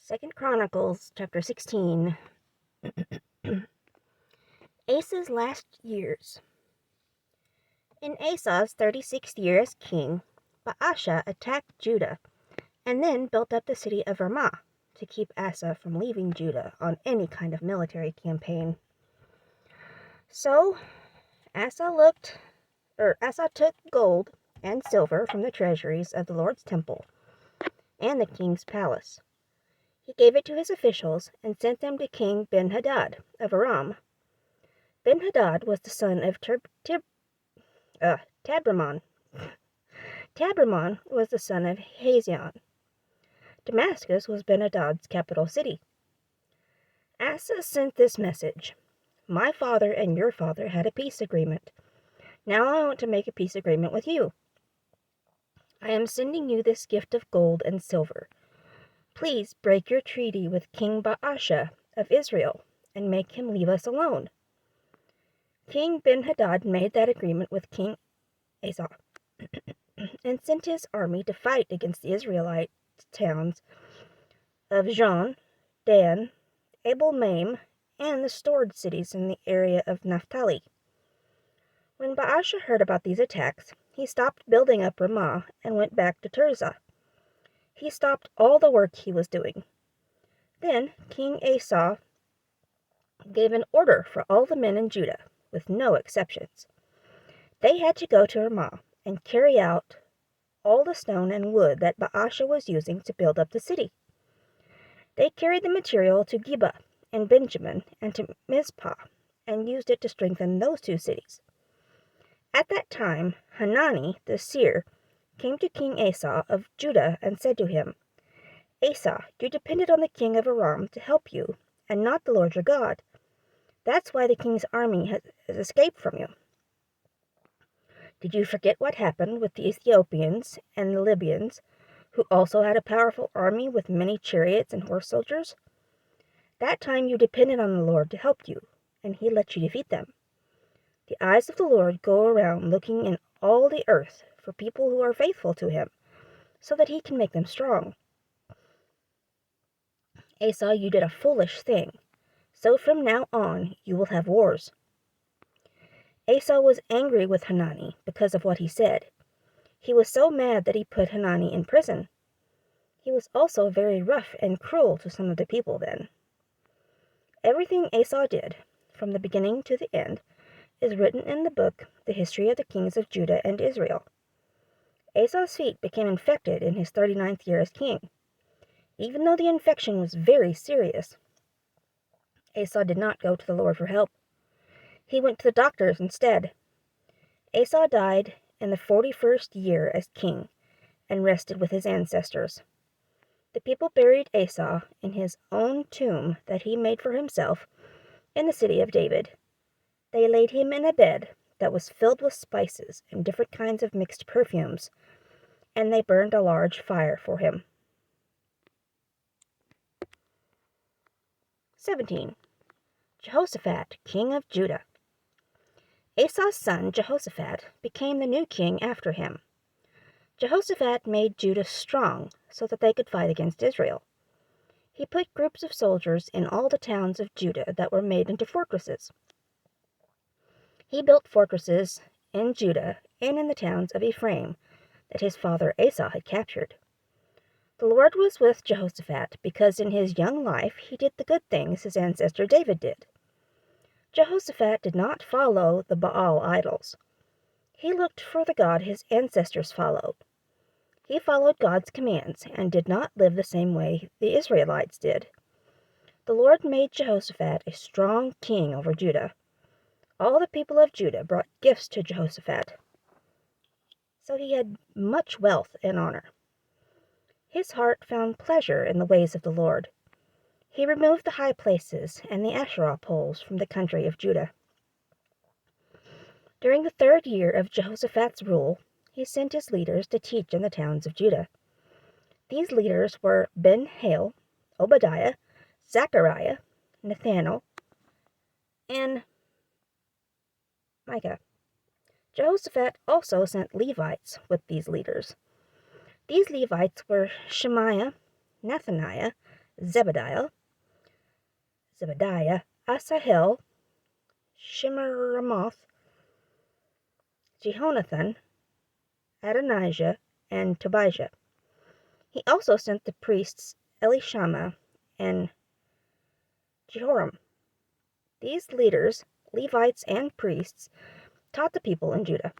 2 Chronicles chapter 16. Asa's last years. In Asa's 36th year as king, Baasha attacked Judah and then built up the city of Ramah to keep Asa from leaving Judah on any kind of military campaign. So Asa took gold and silver from the treasuries of the Lord's temple and the king's palace. He gave it to his officials and sent them to King Ben-Hadad of Aram. Ben-Hadad was the son of Tabrimon. Tabrimon was the son of Hazion. Damascus was Ben-Hadad's capital city. Asa sent this message: "My father and your father had a peace agreement. Now I want to make a peace agreement with you. I am sending you this gift of gold and silver. Please break your treaty with King Baasha of Israel and make him leave us alone." King Ben-Hadad made that agreement with King Asa and sent his army to fight against the Israelite towns of Zon, Dan, Abel-Maim, and the stored cities in the area of Naphtali. When Baasha heard about these attacks, he stopped building up Ramah and went back to Tirzah. He stopped all the work he was doing. Then King Asa gave an order for all the men in Judah, with no exceptions. They had to go to Ramah and carry out all the stone and wood that Baasha was using to build up the city. They carried the material to Geba and Benjamin and to Mizpah and used it to strengthen those two cities. At that time, Hanani the seer came to King Asa of Judah and said to him, "Asa, you depended on the king of Aram to help you, and not the Lord your God. That's why the king's army has escaped from you. Did you forget what happened with the Ethiopians and the Libyans, who also had a powerful army with many chariots and horse soldiers? That time you depended on the Lord to help you, and he let you defeat them. The eyes of the Lord go around looking in all the earth for people who are faithful to him, so that he can make them strong. Asa, you did a foolish thing, so from now on you will have wars." Asa was angry with Hanani because of what he said. He was so mad that he put Hanani in prison. He was also very rough and cruel to some of the people then. Everything Asa did, from the beginning to the end, is written in the book, The History of the Kings of Judah and Israel. Asa's feet became infected in his 39th year as king. Even though the infection was very serious, Asa did not go to the Lord for help. He went to the doctors instead. Asa died in the 41st year as king and rested with his ancestors. The people buried Asa in his own tomb that he made for himself in the city of David. They laid him in a bed that was filled with spices and different kinds of mixed perfumes, and they burned a large fire for him. 17. Jehoshaphat, king of Judah. Asa's son Jehoshaphat became the new king after him. Jehoshaphat made Judah strong so that they could fight against Israel. He put groups of soldiers in all the towns of Judah that were made into fortresses. He built fortresses in Judah and in the towns of Ephraim that his father Asa had captured. The Lord was with Jehoshaphat because in his young life he did the good things his ancestor David did. Jehoshaphat did not follow the Baal idols. He looked for the God his ancestors followed. He followed God's commands and did not live the same way the Israelites did. The Lord made Jehoshaphat a strong king over Judah. All the people of Judah brought gifts to Jehoshaphat, so he had much wealth and honor. His heart found pleasure in the ways of the Lord. He removed the high places and the Asherah poles from the country of Judah. During the 3rd year of Jehoshaphat's rule, he sent his leaders to teach in the towns of Judah. These leaders were Ben-Hail, Obadiah, Zechariah, Nathanael, and Micah. Jehoshaphat also sent Levites with these leaders. These Levites were Shemaiah, Nethaniah, Zebediah, Asahel, Shemiramoth, Jehonathan, Adonijah, and Tobijah. He also sent the priests Elishama and Jehoram. These leaders, Levites and priests, taught the people in Judah.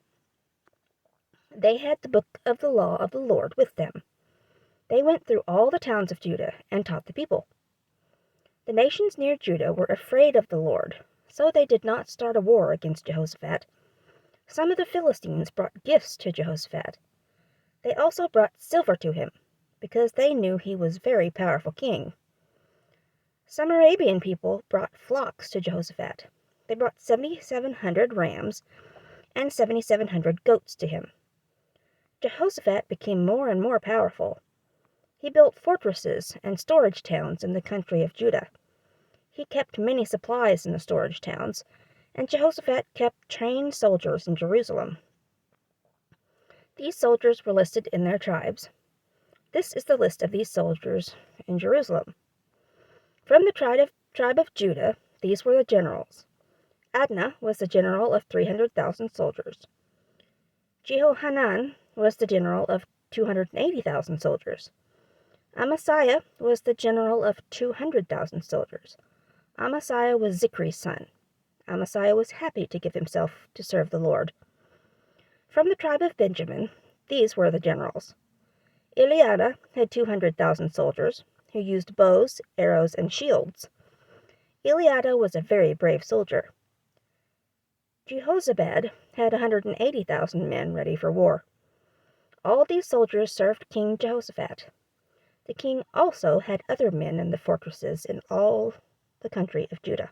They had the book of the law of the Lord with them. They went through all the towns of Judah and taught the people. The nations near Judah were afraid of the Lord, so they did not start a war against Jehoshaphat. Some of the Philistines brought gifts to Jehoshaphat. They also brought silver to him, because they knew he was a very powerful king. Some Arabian people brought flocks to Jehoshaphat. They brought 7,700 rams and 7,700 goats to him. Jehoshaphat became more and more powerful. He built fortresses and storage towns in the country of Judah. He kept many supplies in the storage towns, and Jehoshaphat kept trained soldiers in Jerusalem. These soldiers were listed in their tribes. This is the list of these soldiers in Jerusalem. From the tribe of Judah, these were the generals. Adnah was the general of 300,000 soldiers. Jehohanan was the general of 280,000 soldiers. Amasiah was the general of 200,000 soldiers. Amasiah was Zichri's son. Amasiah was happy to give himself to serve the Lord. From the tribe of Benjamin, these were the generals. Eliada had 200,000 soldiers, who used bows, arrows, and shields. Eliada was a very brave soldier. Jehozabad had 180,000 men ready for war. All these soldiers served King Jehoshaphat. The king also had other men in the fortresses in all the country of Judah.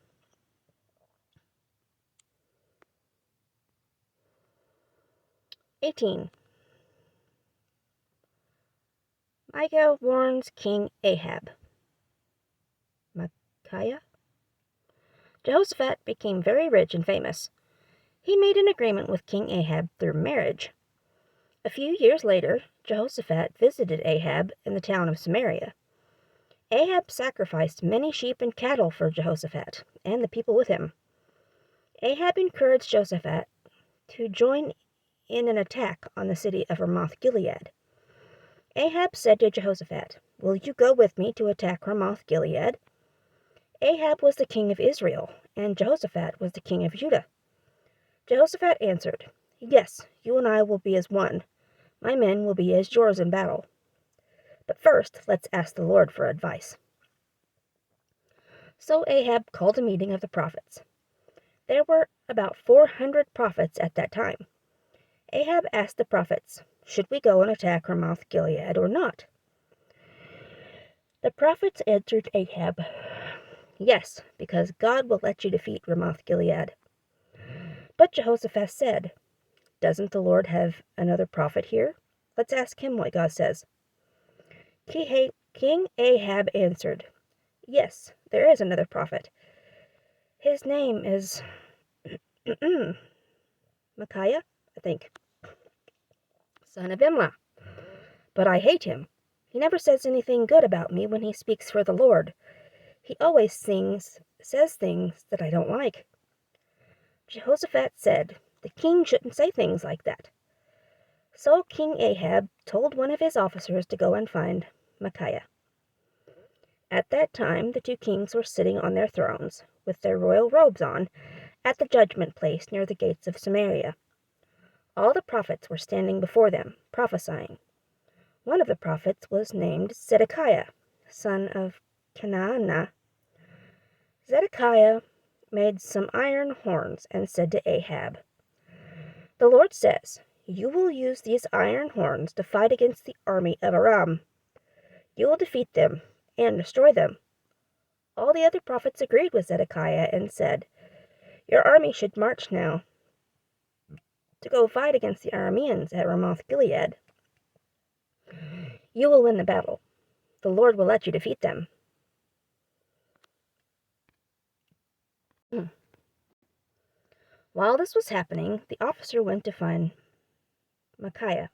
18. Micah warns King Ahab. Micaiah? Jehoshaphat became very rich and famous. He made an agreement with King Ahab through marriage. A few years later, Jehoshaphat visited Ahab in the town of Samaria. Ahab sacrificed many sheep and cattle for Jehoshaphat and the people with him. Ahab encouraged Jehoshaphat to join in an attack on the city of Ramoth-Gilead. Ahab said to Jehoshaphat, "Will you go with me to attack Ramoth-Gilead?" Ahab was the king of Israel, and Jehoshaphat was the king of Judah. Jehoshaphat answered, "Yes, you and I will be as one. My men will be as yours in battle. But first, let's ask the Lord for advice." So Ahab called a meeting of the prophets. There were about 400 prophets at that time. Ahab asked the prophets, "Should we go and attack Ramoth-Gilead or not?" The prophets answered Ahab, "Yes, because God will let you defeat Ramoth-Gilead." But Jehoshaphat said, "Doesn't the Lord have another prophet here? Let's ask him what God says." King Ahab answered, "Yes, there is another prophet. His name is Micaiah, I think, son of Imlah. But I hate him. He never says anything good about me when he speaks for the Lord. He always says things that I don't like." Jehoshaphat said, "The king shouldn't say things like that." So King Ahab told one of his officers to go and find Micaiah. At that time, the two kings were sitting on their thrones, with their royal robes on, at the judgment place near the gates of Samaria. All the prophets were standing before them, prophesying. One of the prophets was named Zedekiah, son of Kenaanah. Zedekiah made some iron horns and said to Ahab, "The Lord says, you will use these iron horns to fight against the army of Aram. You will defeat them and destroy them." All the other prophets agreed with Zedekiah and said, "Your army should march now to go fight against the Arameans at Ramoth-Gilead. You will win the battle. The Lord will let you defeat them." While this was happening, the officer went to find Micaiah.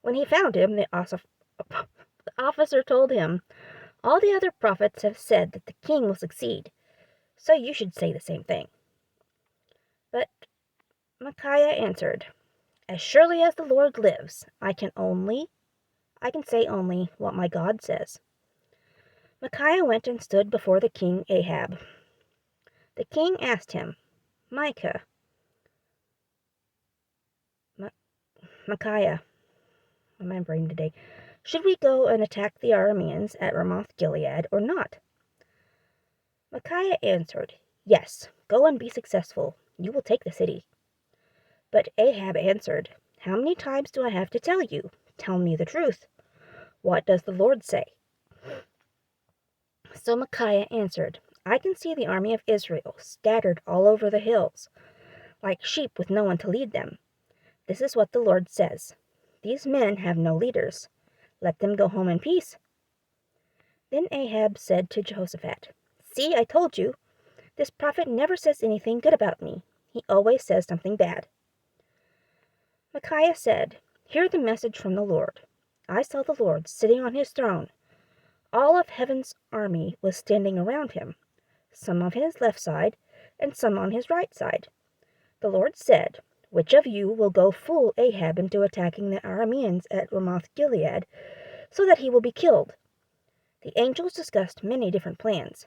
When he found him, the officer told him, All the other prophets have said that the king will succeed, so you should say the same thing." But Micaiah answered, "As surely as the Lord lives, I can say only what my God says." Micaiah went and stood before the king Ahab. The king asked him, Micaiah, my brain today, "should we go and attack the Arameans at Ramoth Gilead or not?" Micaiah answered, "Yes, go and be successful. You will take the city." But Ahab answered, "How many times do I have to tell you? Tell me the truth. What does the Lord say?" So Micaiah answered, "I can see the army of Israel scattered all over the hills, like sheep with no one to lead them. This is what the Lord says. These men have no leaders. Let them go home in peace." Then Ahab said to Jehoshaphat, "See, I told you. This prophet never says anything good about me. He always says something bad." Micaiah said, "Hear the message from the Lord. I saw the Lord sitting on his throne. All of heaven's army was standing around him, some on his left side and some on his right side. The Lord said, 'Which of you will go fool Ahab into attacking the Arameans at Ramoth Gilead, so that he will be killed?' The angels discussed many different plans.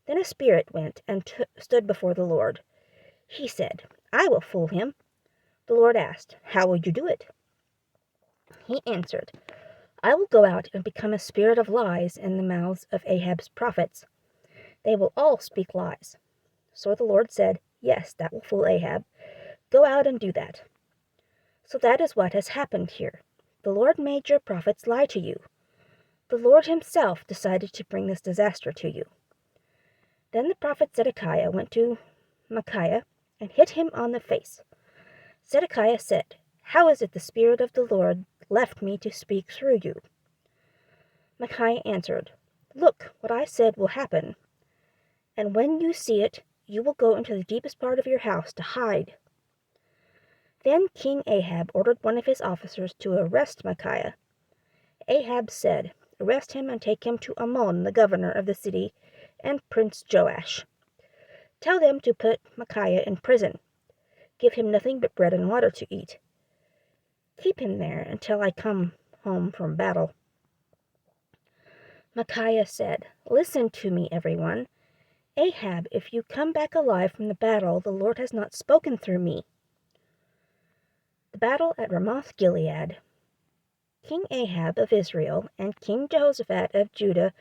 Then a spirit went and stood before the Lord. He said, 'I will fool him.' The Lord asked, 'How will you do it?' He answered, 'I will go out and become a spirit of lies in the mouths of Ahab's prophets. They will all speak lies.' So the Lord said, 'Yes, that will fool Ahab. Go out and do that.' So that is what has happened here. The Lord made your prophets lie to you. The Lord himself decided to bring this disaster to you." Then the prophet Zedekiah went to Micaiah and hit him on the face. Zedekiah said, "How is it the Spirit of the Lord left me to speak through you?" Micaiah answered, "Look, what I said will happen, and when you see it, you will go into the deepest part of your house to hide." Then King Ahab ordered one of his officers to arrest Micaiah. Ahab said, "Arrest him and take him to Ammon, the governor of the city, and Prince Joash. Tell them to put Micaiah in prison. Give him nothing but bread and water to eat. Keep him there until I come home from battle." Micaiah said, "Listen to me, everyone. Ahab, if you come back alive from the battle, the Lord has not spoken through me." The battle at Ramoth Gilead. King Ahab of Israel and King Jehoshaphat of Judah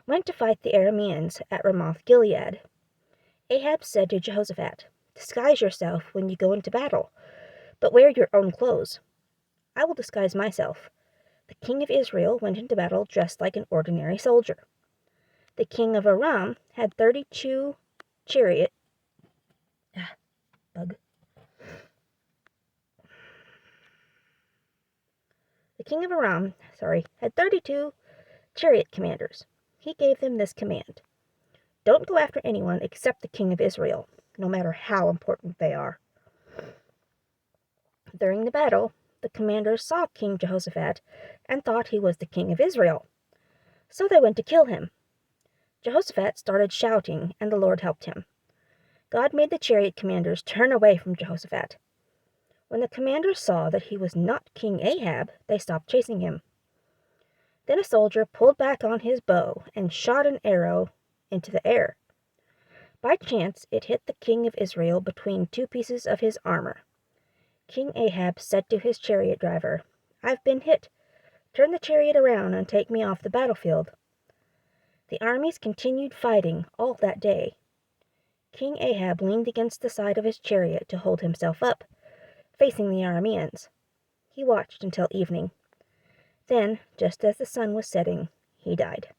went to fight the Arameans at Ramoth Gilead. Ahab said to Jehoshaphat, "Disguise yourself when you go into battle, but wear your own clothes. I will disguise myself." The king of Israel went into battle dressed like an ordinary soldier. The king of Aram had 32 chariot bug. The king of Aram, had 32 chariot commanders. He gave them this command: "Don't go after anyone except the king of Israel, no matter how important they are." During the battle, the commanders saw King Jehoshaphat and thought he was the king of Israel, so they went to kill him. Jehoshaphat started shouting, and the Lord helped him. God made the chariot commanders turn away from Jehoshaphat. When the commanders saw that he was not King Ahab, they stopped chasing him. Then a soldier pulled back on his bow and shot an arrow into the air. By chance, it hit the king of Israel between two pieces of his armor. King Ahab said to his chariot driver, "I've been hit. Turn the chariot around and take me off the battlefield." The armies continued fighting all that day. King Ahab leaned against the side of his chariot to hold himself up, facing the Arameans. He watched until evening. Then, just as the sun was setting, he died.